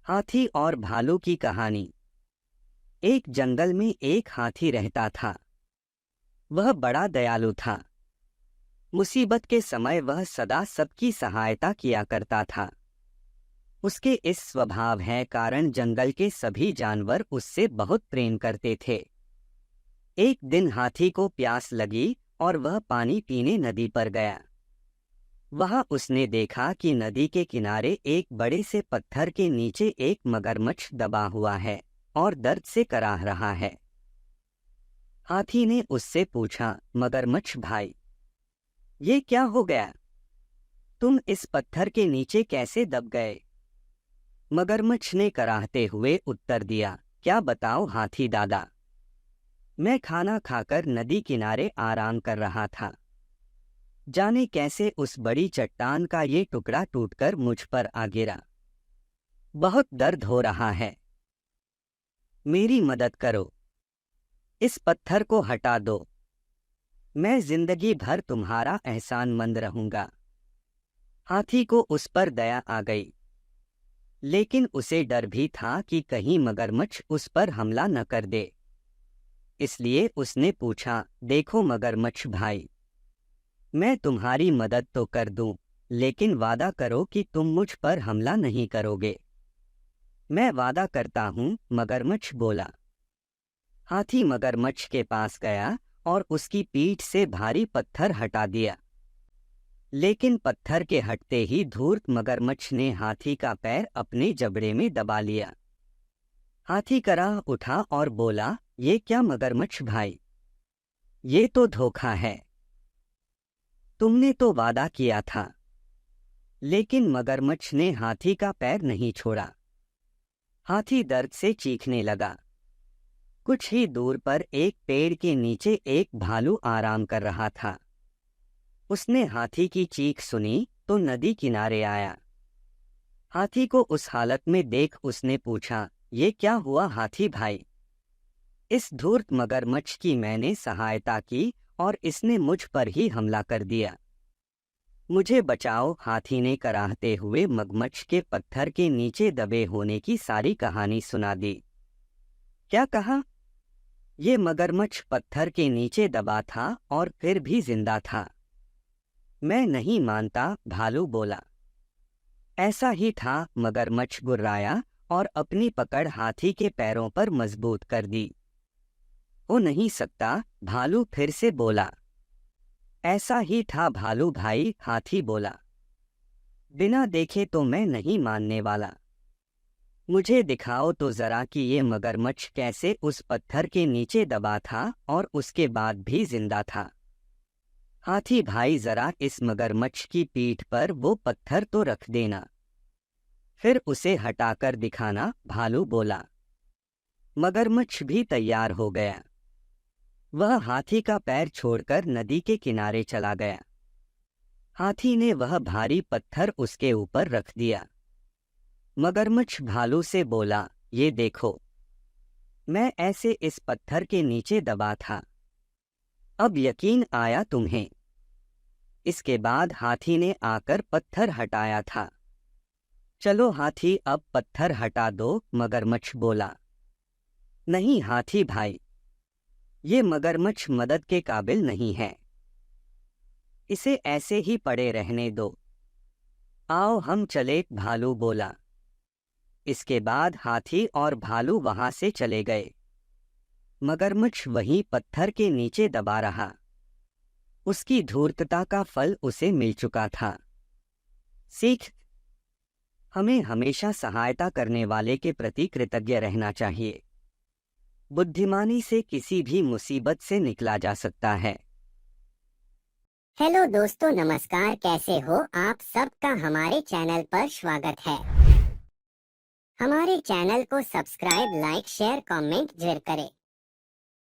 हाथी और भालू की कहानी। एक जंगल में एक हाथी रहता था। वह बड़ा दयालु था। मुसीबत के समय वह सदा सबकी सहायता किया करता था। उसके इस स्वभाव है कारण जंगल के सभी जानवर उससे बहुत प्रेम करते थे। एक दिन हाथी को प्यास लगी और वह पानी पीने नदी पर गया। वहां उसने देखा कि नदी के किनारे एक बड़े से पत्थर के नीचे एक मगरमच्छ दबा हुआ है और दर्द से कराह रहा है। हाथी ने उससे पूछा, मगरमच्छ भाई, ये क्या हो गया? तुम इस पत्थर के नीचे कैसे दब गए? मगरमच्छ ने कराहते हुए उत्तर दिया, क्या बताओ हाथी दादा, मैं खाना खाकर नदी किनारे आराम कर रहा था। जाने कैसे उस बड़ी चट्टान का ये टुकड़ा टूटकर मुझ पर आ गिरा। बहुत दर्द हो रहा है। मेरी मदद करो। इस पत्थर को हटा दो। मैं जिंदगी भर तुम्हारा एहसानमंद रहूंगा। हाथी को उस पर दया आ गई, लेकिन उसे डर भी था कि कहीं मगरमच्छ उस पर हमला न कर दे। इसलिए उसने पूछा, देखो मगरमच्छ भाई, मैं तुम्हारी मदद तो कर दूं, लेकिन वादा करो कि तुम मुझ पर हमला नहीं करोगे। मैं वादा करता हूं, मगरमच्छ बोला। हाथी मगरमच्छ के पास गया और उसकी पीठ से भारी पत्थर हटा दिया। लेकिन पत्थर के हटते ही धूर्त मगरमच्छ ने हाथी का पैर अपने जबड़े में दबा लिया। हाथी कराह उठा और बोला, ये क्या मगरमच्छ भाई, ये तो धोखा है। तुमने तो वादा किया था। लेकिन मगरमच्छ ने हाथी का पैर नहीं छोड़ा। हाथी दर्द से चीखने लगा। कुछ ही दूर पर एक पेड़ के नीचे एक भालू आराम कर रहा था। उसने हाथी की चीख सुनी तो नदी किनारे आया। हाथी को उस हालत में देख उसने पूछा, ये क्या हुआ हाथी भाई? इस धूर्त मगरमच्छ की मैंने सहायता की और इसने मुझ पर ही हमला कर दिया। मुझे बचाओ। हाथी ने कराहते हुए मगरमच्छ के पत्थर के नीचे दबे होने की सारी कहानी सुना दी। क्या कहा? ये मगरमच्छ पत्थर के नीचे दबा था और फिर भी जिंदा था। मैं नहीं मानता, भालू बोला। ऐसा ही था, मगरमच्छ गुर्राया और अपनी पकड़ हाथी के पैरों पर मजबूत कर दी। हो नहीं सकता, भालू फिर से बोला। ऐसा ही था भालू भाई, हाथी बोला। बिना देखे तो मैं नहीं मानने वाला। मुझे दिखाओ तो जरा कि ये मगरमच्छ कैसे उस पत्थर के नीचे दबा था और उसके बाद भी जिंदा था। हाथी भाई, जरा इस मगरमच्छ की पीठ पर वो पत्थर तो रख देना, फिर उसे हटाकर दिखाना, भालू बोला। मगरमच्छ भी तैयार हो गया। वह हाथी का पैर छोड़कर नदी के किनारे चला गया। हाथी ने वह भारी पत्थर उसके ऊपर रख दिया। मगरमच्छ भालू से बोला, ये देखो, मैं ऐसे इस पत्थर के नीचे दबा था। अब यकीन आया तुम्हें? इसके बाद हाथी ने आकर पत्थर हटाया था। चलो हाथी, अब पत्थर हटा दो, मगरमच्छ बोला। नहीं हाथी भाई, ये मगरमच्छ मदद के काबिल नहीं है। इसे ऐसे ही पड़े रहने दो। आओ हम चले, भालू बोला। इसके बाद हाथी और भालू वहां से चले गए। मगरमच्छ वहीं पत्थर के नीचे दबा रहा। उसकी धूर्तता का फल उसे मिल चुका था। सीख, हमें हमेशा सहायता करने वाले के प्रति कृतज्ञ रहना चाहिए। बुद्धिमानी से किसी भी मुसीबत से निकला जा सकता है। हेलो दोस्तों, नमस्कार। कैसे हो आप? सबका हमारे चैनल पर स्वागत है। हमारे चैनल को सब्सक्राइब, लाइक, शेयर, कमेंट जरूर करें।